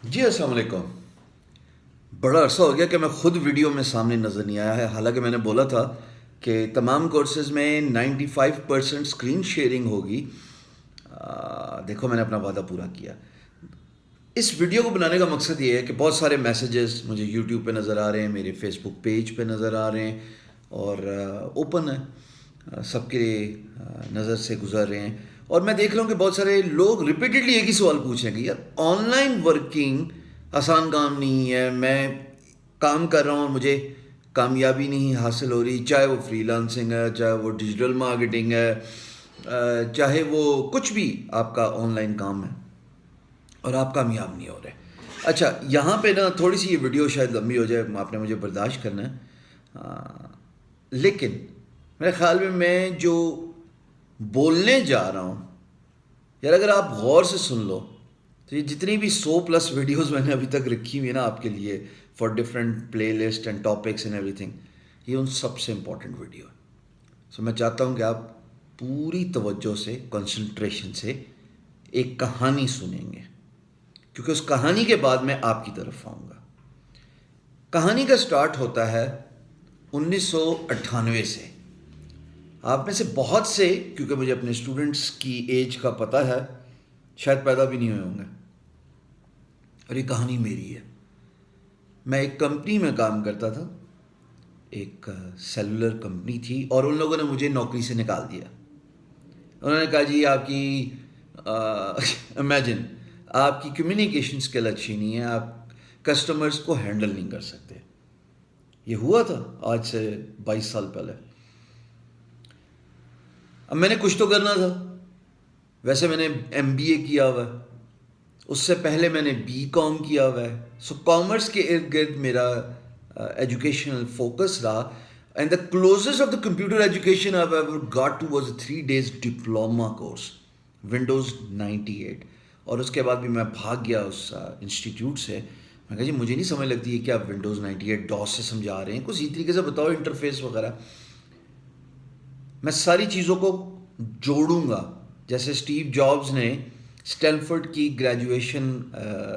جی السلام علیکم. بڑا عرصہ ہو گیا کہ میں خود ویڈیو میں سامنے نظر نہیں آیا ہے، حالانکہ میں نے بولا تھا کہ تمام کورسز میں 95% اسکرین شیئرنگ ہوگی. دیکھو میں نے اپنا وعدہ پورا کیا. اس ویڈیو کو بنانے کا مقصد یہ ہے کہ بہت سارے میسیجز مجھے یوٹیوب پہ نظر آ رہے ہیں، میرے فیس بک پیج پہ نظر آ رہے ہیں اور اوپن ہے، سب کے نظر سے گزر رہے ہیں. اور میں دیکھ رہا ہوں کہ بہت سارے لوگ ریپیٹڈلی ایک ہی سوال پوچھ رہے ہیں کہ یار آن لائن ورکنگ آسان کام نہیں ہے، میں کام کر رہا ہوں اور مجھے کامیابی نہیں حاصل ہو رہی، چاہے وہ فری لانسنگ ہے، چاہے وہ ڈیجیٹل مارکیٹنگ ہے، چاہے وہ کچھ بھی آپ کا آن لائن کام ہے اور آپ کامیاب نہیں ہو رہے. اچھا یہاں پہ نا تھوڑی سی یہ ویڈیو شاید لمبی ہو جائے، آپ نے مجھے برداشت کرنا ہے، لیکن میرے خیال میں جو بولنے جا رہا ہوں یار اگر آپ غور سے سن لو تو یہ جتنی بھی 100+ ویڈیوز میں نے ابھی تک رکھی ہوئی ہے نا آپ کے لیے for different play list and topics and every thing, یہ ان سب سے امپورٹنٹ ویڈیو ہے. سو میں چاہتا ہوں کہ آپ پوری توجہ سے کنسنٹریشن سے ایک کہانی سنیں گے، کیونکہ اس کہانی کے بعد میں آپ کی طرف آؤں گا. کہانی کا سٹارٹ ہوتا ہے 1998 سے. آپ میں سے بہت سے، کیونکہ مجھے اپنے اسٹوڈنٹس کی ایج کا پتہ ہے، شاید پیدا بھی نہیں ہوئے ہوں گے، اور یہ کہانی میری ہے. میں ایک کمپنی میں کام کرتا تھا، ایک سیلولر کمپنی تھی، اور ان لوگوں نے مجھے نوکری سے نکال دیا. انہوں نے کہا جی آپ کی امیجن آپ کی کمیونیکیشن اسکل اچھی نہیں ہے، آپ کسٹمرز کو ہینڈل نہیں کر سکتے. یہ ہوا تھا آج سے 22 سال پہلے. اب میں نے کچھ تو کرنا تھا. ویسے میں نے MBA کیا ہوا ہے، اس سے پہلے میں نے BCom کیا ہوا ہے. سو کامرس کے ارد گرد میرا ایجوکیشنل فوکس رہا. And the closest of the computer education I ever got to was a 3 days diploma course Windows 98. اور اس کے بعد بھی میں بھاگ گیا اس انسٹیٹیوٹ سے. میں کہا جی مجھے نہیں سمجھ لگتی ہے کہ آپ ونڈوز 98 ڈاس سے سمجھا رہے ہیں، کچھ اسی طریقے سے بتاؤ انٹرفیس وغیرہ. میں ساری چیزوں کو جوڑوں گا جیسے اسٹیو جابز نے اسٹینفرڈ کی graduation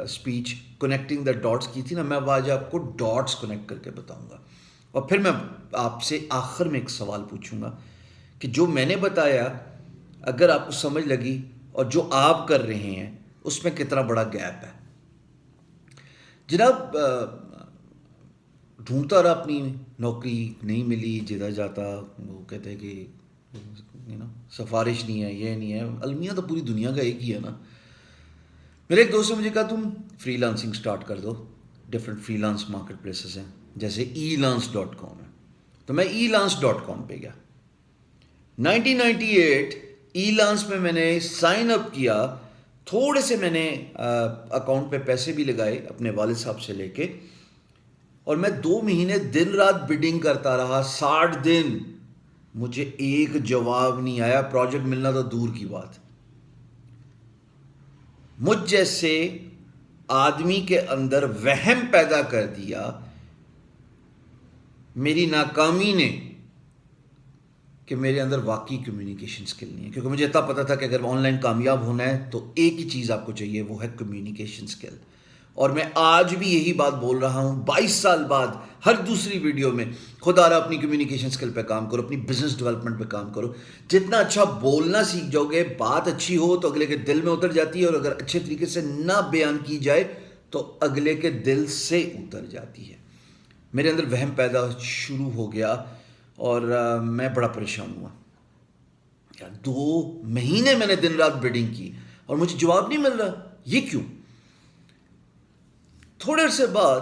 speech connecting the dots کی تھی نا. میں آج آپ کو ڈاٹس کنیکٹ کر کے بتاؤں گا، اور پھر میں آپ سے آخر میں ایک سوال پوچھوں گا کہ جو میں نے بتایا اگر آپ کو سمجھ لگی اور جو آپ کر رہے ہیں اس میں کتنا بڑا گیپ ہے. جناب ڈھونڈتا رہا اپنی نوکری، نہیں ملی، جدھر جاتا وہ کہتے ہیں کہ سفارش نہیں ہے، یہ نہیں ہے. المیہ تو پوری دنیا کا ایک ہی ہے نا. میرے ایک دوست نے مجھے کہا تم فری لانسنگ سٹارٹ کر دو، different freelance market places ہیں جیسے elance.com ہے. تو میں elance.com پہ گیا. 1998 elance میں نے سائن اپ کیا. تھوڑے سے میں نے اکاؤنٹ پہ پیسے بھی لگائے اپنے والد صاحب سے لے کے، اور میں 2 مہینے دن رات بڈنگ کرتا رہا. 60 دن مجھے ایک جواب نہیں آیا. پروجیکٹ ملنا تو دور کی بات. مجھ جیسے آدمی کے اندر وہم پیدا کر دیا میری ناکامی نے کہ میرے اندر واقعی کمیونیکیشن سکل نہیں ہے. کیونکہ مجھے اتنا پتا تھا کہ اگر آن لائن کامیاب ہونا ہے تو ایک ہی چیز آپ کو چاہیے، وہ ہے کمیونیکیشن سکل. اور میں آج بھی یہی بات بول رہا ہوں 22 سال بعد ہر دوسری ویڈیو میں، خدا رہا اپنی کمیونیکیشن سکل پہ کام کرو، اپنی بزنس ڈیولپمنٹ پہ کام کرو. جتنا اچھا بولنا سیکھ جاؤ گے، بات اچھی ہو تو اگلے کے دل میں اتر جاتی ہے، اور اگر اچھے طریقے سے نہ بیان کی جائے تو اگلے کے دل سے اتر جاتی ہے. میرے اندر وہم پیدا شروع ہو گیا اور میں بڑا پریشان ہوا. 2 مہینے میں نے دن رات بڈنگ کی اور مجھے جواب نہیں مل رہا. یہ کیوں؟ تھوڑے عرصے بعد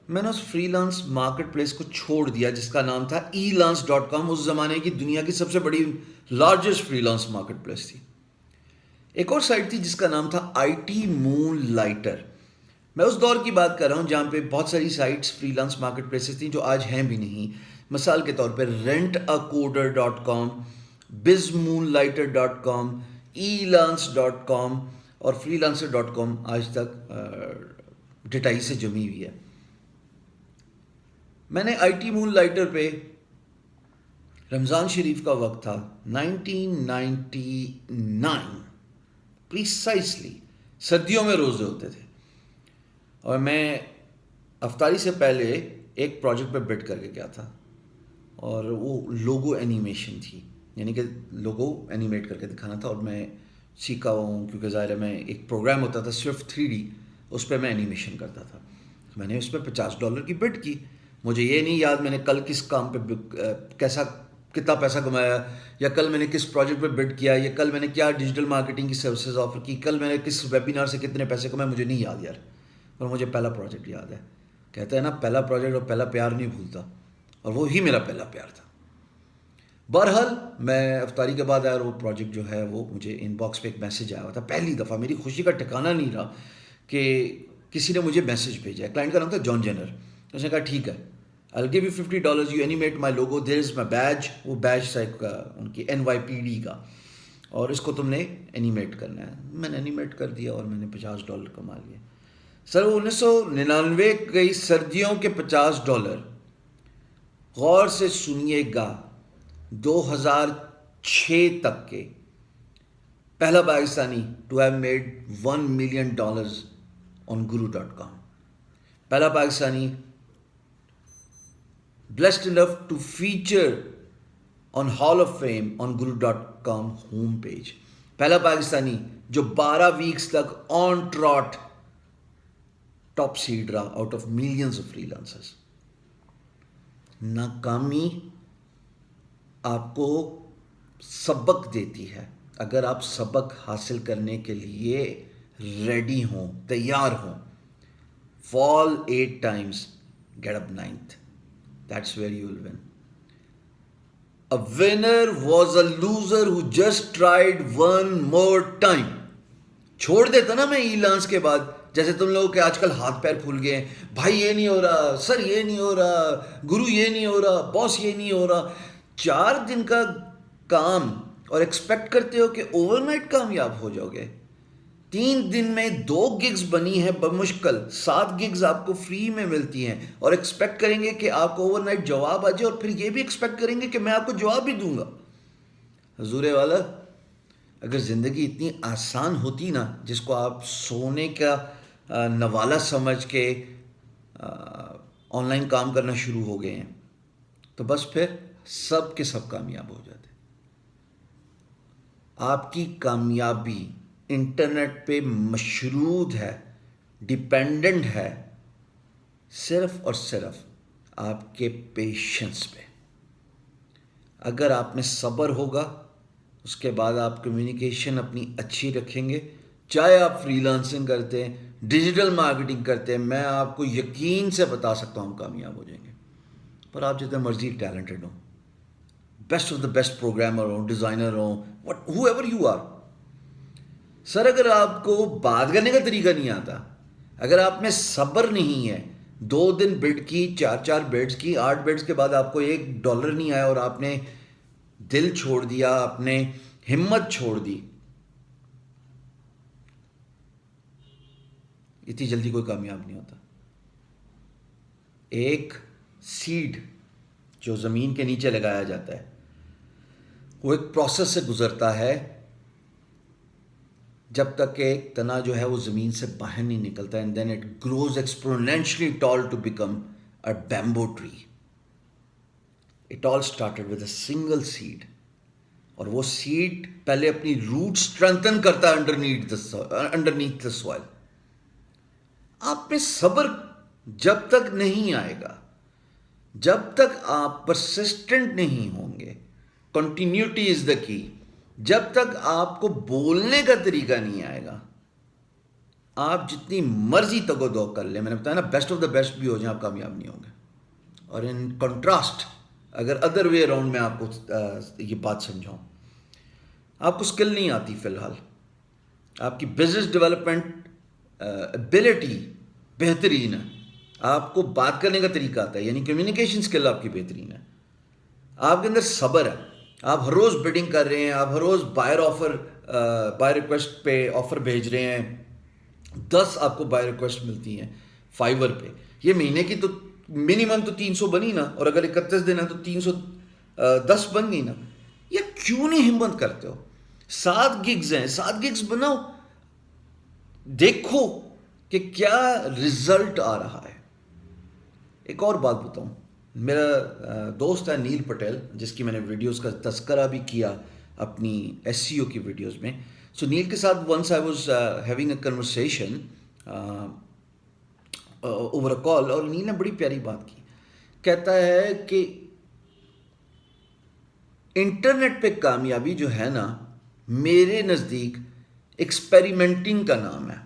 میں نے اس فری لانس مارکیٹ پلیس کو چھوڑ دیا جس کا نام تھا elance.com. اس زمانے کی دنیا کی سب سے بڑی largest free lance market place تھی. ایک اور سائٹ تھی جس کا نام تھا IT Moonlighter. میں اس دور کی بات کر رہا ہوں جہاں پہ بہت ساری sites free lance market places تھیں جو آج ہیں بھی نہیں. مثال کے طور پہ rentacoder.com، bizmoonlighter.com، elance.com اور freelancer.com آج تک ڈٹائی سے جمی ہوئی ہے. میں نے IT Moonlighter پہ، رمضان شریف کا وقت تھا 1999 پریسائسلی، سردیوں میں روزے ہوتے تھے، اور میں افطاری سے پہلے ایک پروجیکٹ پہ بڈ کر کے گیا تھا، اور وہ لوگو اینیمیشن تھی، یعنی کہ لوگو اینیمیٹ کر کے دکھانا تھا، اور میں سیکھا ہوا ہوں کیونکہ ظاہر ہے میں ایک پروگرام ہوتا تھا صرف 3D، اس پہ میں اینیمیشن کرتا تھا. میں نے اس پہ $50 کی بڈ کی. مجھے یہ نہیں یاد میں نے کل کس کام پہ کتنا پیسہ کمایا، یا کل میں نے کس پروجیکٹ پہ بڈ کیا، یا کل میں نے کیا ڈیجیٹل مارکیٹنگ کی سروسز آفر کی، کل میں نے کس ویبینار سے کتنے پیسے کمائے، مجھے نہیں یاد یار. اور مجھے پہلا پروجیکٹ یاد ہے. کہتے ہیں نا پہلا پروجیکٹ اور پہلا پیار نہیں بھولتا، اور وہی میرا پہلا پیار تھا. بہرحال میں افطاری کے بعد آیا، اور وہ پروجیکٹ جو ہے وہ مجھے ان باکس پہ ایک میسیج آیا ہوا تھا. پہلی دفعہ میری خوشی کا ٹھکانہ نہیں رہا کہ کسی نے مجھے میسیج بھیجا ہے. کلائنٹ کا نام تھا جان جینر. اس نے کہا ٹھیک ہے I'll give you $50, you animate my logo, there is my badge. وہ بیج تھا ایک ان کی NYPD کا، اور اس کو تم نے اینیمیٹ کرنا ہے. میں نے اینیمیٹ کر دیا اور میں نے $50 کما لیے. سر وہ 1999 کی سردیوں کے $50. غور سے سنیے گا، 2006 تک کے پہلا Pakistani to have made $1 million on guru.com. پہلا Pakistani blessed enough to feature on Hall of Fame on guru.com home page. پہلا پاکستانی جو 12 ویکس تک آن ٹراٹ ٹاپ سیڈ رہا out of millions of free lancers. ناکامی آپ کو سبق دیتی ہے. اگر آپ سبق حاصل کرنے کے لیے ریڈی ہوں، تیار ہوں. fall 8 times, get up 9th. That's where you will win. A winner was a loser who just tried one more time. چھوڑ دیتا نا میں ای لانس کے بعد، جیسے تم لوگوں کے آج کل ہاتھ پیر پھول گئے ہیں، بھائی یہ نہیں ہو رہا، سر یہ نہیں ہو رہا، گرو یہ نہیں ہو رہا، باس یہ نہیں ہو رہا. 4 دن کا کام اور ایکسپیکٹ کرتے ہو کہ اوور نائٹ کامیاب ہو جاؤ گے. 3 دن میں 2 گگز بنی ہیں بمشکل، 7 گگز آپ کو فری میں ملتی ہیں، اور ایکسپیکٹ کریں گے کہ آپ کو اوور نائٹ جواب آ جائے، اور پھر یہ بھی ایکسپیکٹ کریں گے کہ میں آپ کو جواب بھی دوں گا. حضور والا، اگر زندگی اتنی آسان ہوتی نا، جس کو آپ سونے کا نوالا سمجھ کے آن لائن کام کرنا شروع ہو گئے ہیں، تو بس پھر سب کے سب کامیاب ہو جاتے. آپ کی کامیابی انٹرنیٹ پہ مشروط ہے، ڈیپینڈنٹ ہے صرف اور صرف آپ کے پیشنس پہ. اگر آپ میں صبر ہوگا، اس کے بعد آپ کمیونیکیشن اپنی اچھی رکھیں گے، چاہے آپ فری لانسنگ کرتے ہیں، ڈیجیٹل مارکیٹنگ کرتے ہیں، میں آپ کو یقین سے بتا سکتا ہوں کامیاب ہو جائیں گے. پر آپ جتنے مرضی ٹیلنٹڈ ہوں، best of the best programmer ہوں، ڈیزائنر ہوں، ہو ایور یو آر، سر اگر آپ کو بات کرنے کا طریقہ نہیں آتا، اگر آپ میں صبر نہیں ہے، 2 دن بڈ کی، 4 بیڈز کی، 8 بیڈز کے بعد آپ کو $1 نہیں آیا اور آپ نے دل چھوڑ دیا، آپ نے ہمت چھوڑ دی، اتنی جلدی کوئی کامیاب نہیں ہوتا. ایک سیڈ جو زمین کے نیچے لگایا جاتا ہے، وہ ایک پروسیس سے گزرتا ہے جب تک کہ ایک تنا جو ہے وہ زمین سے باہر نہیں نکلتا، and then it grows exponentially tall to become a bamboo tree. It all started with a single seed, اور وہ سیڈ پہلے اپنی روٹ اسٹرینتھن کرتا ہے انڈرنیتھ دا سوائل. آپ میں صبر جب تک نہیں آئے گا، جب تک آپ پرسسٹنٹ نہیں ہوں گے، کنٹینیوٹی از دا کی، جب تک آپ کو بولنے کا طریقہ نہیں آئے گا، آپ جتنی مرضی تگ و دو کر لیں، میں نے بتایا نا بیسٹ آف دا بیسٹ بھی ہو جائیں، آپ کامیاب نہیں ہوں گے. اور ان کنٹراسٹ اگر ادر وے اراؤنڈ میں آپ کو یہ بات سمجھاؤں، آپ کو اسکل نہیں آتی فی الحال، آپ کی بزنس ڈیولپمنٹ ایبلٹی بہترین ہے، آپ کو بات کرنے کا طریقہ آتا ہے، یعنی کمیونیکیشن اسکل آپ کی بہترین ہے، آپ کے اندر صبر ہے، آپ ہر روز بڈنگ کر رہے ہیں، آپ ہر روز بائی ریکویسٹ پہ آفر بھیج رہے ہیں، 10 آپ کو بائی ریکویسٹ ملتی ہیں فائیور پہ. یہ مہینے کی تو منیمم تو 300 بنی نا، اور اگر 31 دن ہے تو 310 بن گئی نا. یہ کیوں نہیں ہمت کرتے ہو؟ 7 گگز ہیں، 7 گگز بناؤ، دیکھو کہ کیا رزلٹ آ رہا ہے. ایک اور بات بتاؤں, میرا دوست ہے نیل پٹیل, جس کی میں نے ویڈیوز کا تذکرہ بھی کیا اپنی ایس سی او کی ویڈیوز میں. سو نیل کے ساتھ once I was having a conversation over a call, اور نیل نے بڑی پیاری بات کی. کہتا ہے کہ انٹرنیٹ پہ کامیابی جو ہے نا, میرے نزدیک ایکسپیریمنٹنگ کا نام ہے.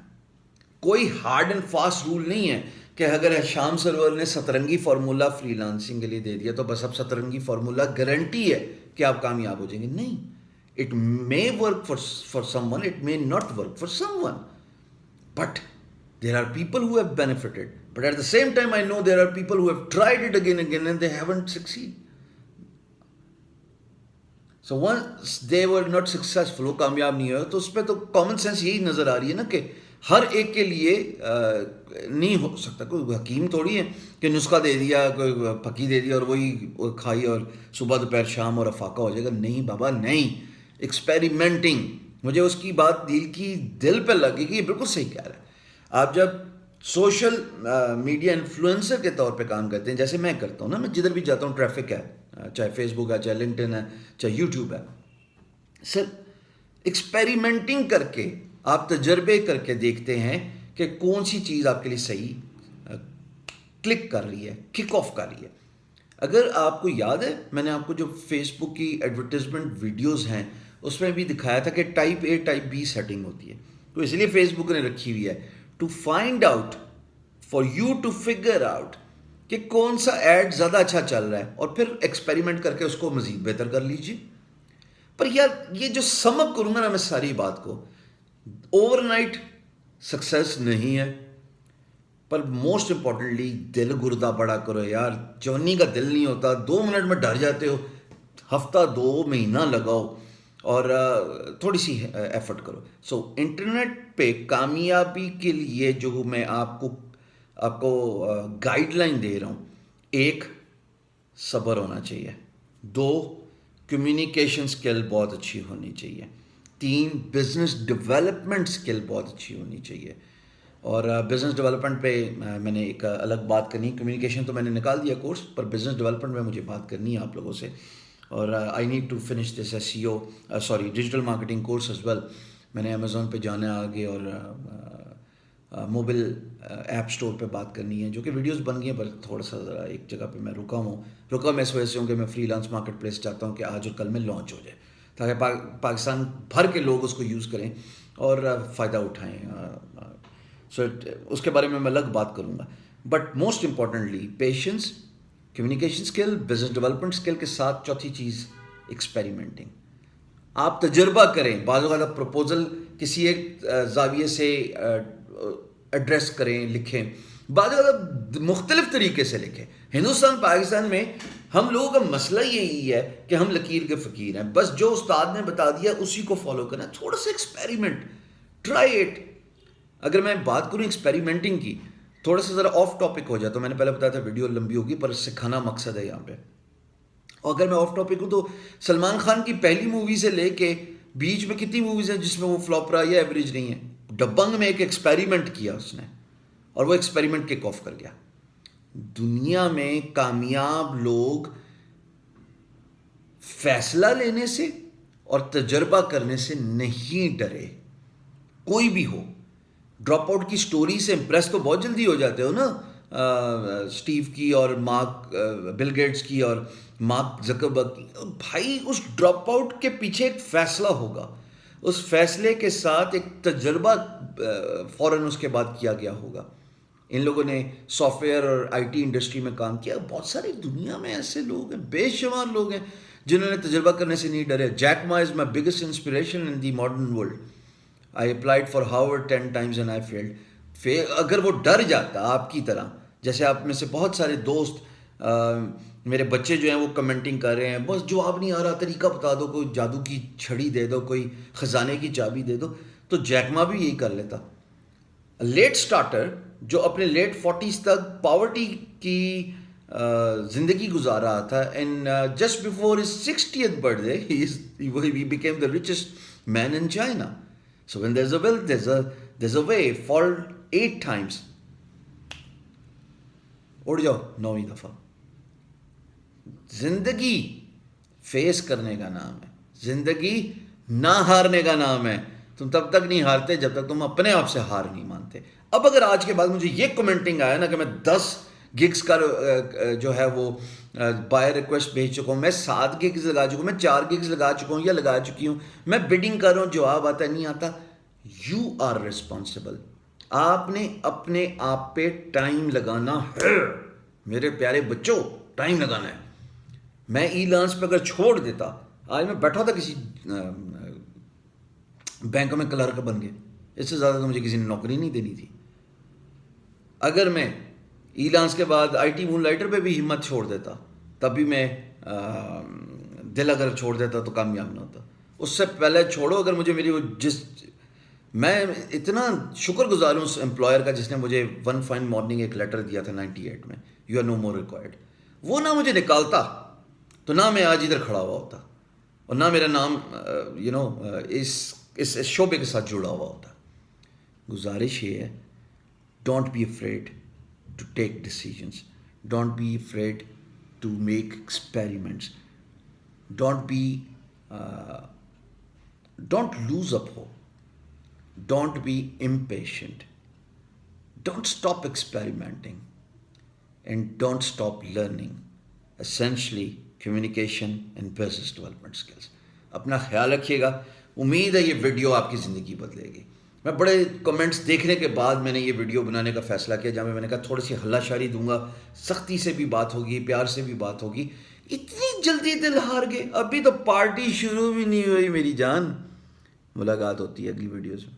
کوئی ہارڈ اینڈ فاسٹ رول نہیں ہے کہ اگر شام سرور نے سترنگی فارمولہ فری لانسنگ کے لیے دے دیا تو بس اب سترنگی فارمولہ گارنٹی ہے کہ آپ کامیاب ہو جائیں گے. نہیں, it may work for some one, it may not work for some one, but there are people who have benefited, but at the same time I know there are people who have tried it again and again and they haven't succeeded. So once they were not successful, وہ کامیاب نہیں ہوئے, تو اس پہ تو common sense یہی نظر آ رہی ہے نا کہ ہر ایک کے لیے نہیں ہو سکتا. کوئی حکیم تھوڑی ہے کہ نسخہ دے دیا, کوئی پھکی دے دیا اور وہی کھائی اور صبح دوپہر شام اور افاقہ ہو جائے گا. نہیں بابا نہیں, ایکسپیریمنٹنگ. مجھے اس کی بات دل پہ لگی کہ یہ بالکل صحیح کہہ رہا ہے. آپ جب سوشل میڈیا انفلوئنسر کے طور پہ کام کرتے ہیں, جیسے میں کرتا ہوں نا, میں جدھر بھی جاتا ہوں ٹریفک ہے, چاہے فیس بک ہے, چاہے لنکڈ ان ہے, چاہے یوٹیوب ہے. سر ایکسپیریمنٹنگ کر کے آپ تجربے کر کے دیکھتے ہیں کہ کون سی چیز آپ کے لیے صحیح کلک کر رہی ہے, کک آف کر رہی ہے. اگر آپ کو یاد ہے, میں نے آپ کو جو فیس بک کی ایڈورٹیزمنٹ ویڈیوز ہیں اس میں بھی دکھایا تھا کہ type A type B setting ہوتی ہے. تو اس لیے فیس بک نے رکھی ہوئی ہے to find out, for you to figure out کہ کون سا ایڈ زیادہ اچھا چل رہا ہے, اور پھر ایکسپیریمنٹ کر کے اس کو مزید بہتر کر لیجیے. پر یار یہ جو سم اپ کروں گا نا میں ساری بات کو, اوور نائٹ سکسیس نہیں ہے, پر موسٹ امپورٹنٹلی دل گردہ بڑا کرو یار. چونی کا دل نہیں ہوتا, 2 منٹ میں ڈر جاتے ہو, ہفتہ 2 مہینہ لگاؤ اور تھوڑی سی ایفرٹ کرو. سو انٹرنیٹ پہ کامیابی کے لیے جو میں آپ کو گائیڈ لائن دے رہا ہوں, 1 صبر ہونا چاہیے, 2 کمیونیکیشن سکل بہت اچھی ہونی چاہیے, 3 بزنس ڈیولپمنٹ سکل بہت اچھی ہونی چاہیے. اور بزنس ڈیولپمنٹ پہ میں نے ایک الگ بات کرنی. کمیونیکیشن تو میں نے نکال دیا کورس, پر بزنس ڈیولپمنٹ میں مجھے بات کرنی ہے آپ لوگوں سے. اور I need to finish this S E O digital marketing course as well. میں نے امیزون پہ جانا ہے آگے, اور موبائل ایپ اسٹور پہ بات کرنی ہے, جو کہ ویڈیوز بن گئی ہیں, پر تھوڑا سا ذرا ایک جگہ پہ میں رکا میں اس وجہ سے ہوں کہ میں فری لانس مارکیٹ پلیس چاہتا ہوں کہ آج اور کل میں لانچ ہو جائے, تاکہ پاکستان بھر کے لوگ اس کو یوز کریں اور فائدہ اٹھائیں. سو اس کے بارے میں الگ بات کروں گا. But most importantly patience, communication skill, business development skill کے ساتھ چوتھی چیز ایکسپیریمنٹنگ. آپ تجربہ کریں. بعض اوقات آپ پروپوزل کسی ایک زاویے سے ایڈریس کریں, لکھیں, بعض اوقات مختلف طریقے سے لکھیں. ہندوستان پاکستان میں ہم لوگوں کا مسئلہ یہی ہے کہ ہم لکیر کے فقیر ہیں, بس جو استاد نے بتا دیا اسی کو فالو کرنا. تھوڑا سا ایکسپیریمنٹ, ٹرائی اٹ. اگر میں بات کروں ایکسپیریمنٹنگ کی, تھوڑا سا ذرا آف ٹاپک ہو جائے تو میں نے پہلے بتایا تھا ویڈیو لمبی ہوگی, پر سکھانا مقصد ہے یہاں پہ. اور اگر میں آف ٹاپک ہوں تو سلمان خان کی پہلی مووی سے لے کے بیچ میں کتنی موویز ہیں جس میں وہ فلاپ رہا یا ایوریج نہیں ہے. ڈبنگ میں ایک ایکسپیریمنٹ کیا اس نے, اور وہ ایکسپیریمنٹ کک آف کر گیا. دنیا میں کامیاب لوگ فیصلہ لینے سے اور تجربہ کرنے سے نہیں ڈرے, کوئی بھی ہو. ڈراپ آؤٹ کی سٹوری سے امپریس تو بہت جلدی ہو جاتے ہو نا, اسٹیو کی اور مارک بل گیٹس کی اور مارک زکربرگ کی. بھائی اس ڈراپ آؤٹ کے پیچھے ایک فیصلہ ہوگا, اس فیصلے کے ساتھ ایک تجربہ فوراً اس کے بعد کیا گیا ہوگا. ان لوگوں نے سافٹ ویئر اور آئی ٹی انڈسٹری میں کام کیا. بہت ساری دنیا میں ایسے لوگ ہیں, بے شمار لوگ ہیں جنہوں نے تجربہ کرنے سے نہیں ڈرے. Jack Ma is my biggest inspiration in the modern world. I applied for Harvard 10 times and I failed. اگر وہ ڈر جاتا آپ کی طرح, جیسے آپ میں سے بہت سارے دوست, میرے بچے جو ہیں وہ کمنٹنگ کر رہے ہیں, بس جواب نہیں آ رہا, طریقہ بتا دو, کوئی جادو کی چھڑی دے دو, کوئی خزانے کی چابی دے دو, تو جیک ما بھی یہی کر لیتا. لیٹ سٹارٹر جو اپنے لیٹ 40s تک پاورٹی کی زندگی گزار رہا تھا, and just before his 60th birthday he became the richest man in China. So when there's a will, there's a way. Fall 8 times. اڑ جاؤ 9ویں دفعہ. زندگی فیس کرنے کا نام ہے, زندگی نہ ہارنے کا نام ہے. تم تب تک نہیں ہارتے جب تک تم اپنے آپ سے ہار نہیں مانتے. اب اگر آج کے بعد مجھے یہ کمنٹنگ آیا نا کہ میں 10 گگس کا جو ہے وہ بائی ریکویسٹ بھیج چکا ہوں, میں 7 گگس لگا چکا ہوں, میں 4 گگس لگا چکا ہوں یا لگا چکی ہوں, میں بڈنگ کر رہا ہوں, جواب آتا ہے نہیں آتا, یو آر ریسپانسبل. آپ نے اپنے آپ پہ ٹائم لگانا ہے میرے پیارے بچوں, ٹائم لگانا ہے. میں ای لرنس پہ اگر چھوڑ دیتا, آج میں بیٹھا تھا کسی بینک میں کلرک بن گئے, اس سے زیادہ تو مجھے کسی نے نوکری نہیں دینی تھی. اگر میں ای لرنس کے بعد آئی ٹی مون لائٹر پہ بھی ہمت چھوڑ دیتا, تب بھی میں دل اگر چھوڑ دیتا تو کامیاب نہ ہوتا. اس سے پہلے چھوڑو, اگر مجھے میری میں اتنا شکر گزار ہوں اس امپلائر کا جس نے مجھے ون فائن مارننگ ایک لیٹر دیا تھا 98 میں, you are no more required. وہ نہ مجھے نکالتا تو نہ میں آج ادھر کھڑا ہوا ہوتا, اور نہ میرا نام اس شعبے کے ساتھ جڑا ہوا ہوتا. گزارش یہ ہے, don't be afraid to take decisions, don't be afraid to make experiments, don't lose up hope, don't be impatient, don't stop experimenting, and don't stop learning. Essentially communication and business development skills. اپنا خیال رکھیے گا. امید ہے یہ video آپ کی زندگی بدلے گی. میں بڑے کمنٹس دیکھنے کے بعد میں نے یہ ویڈیو بنانے کا فیصلہ کیا, جہاں میں نے کہا تھوڑی سی ہلہ شاری دوں گا, سختی سے بھی بات ہوگی, پیار سے بھی بات ہوگی. اتنی جلدی دل ہار گئے, ابھی تو پارٹی شروع بھی نہیں ہوئی میری جان. ملاقات ہوتی ہے اگلی ویڈیوز میں.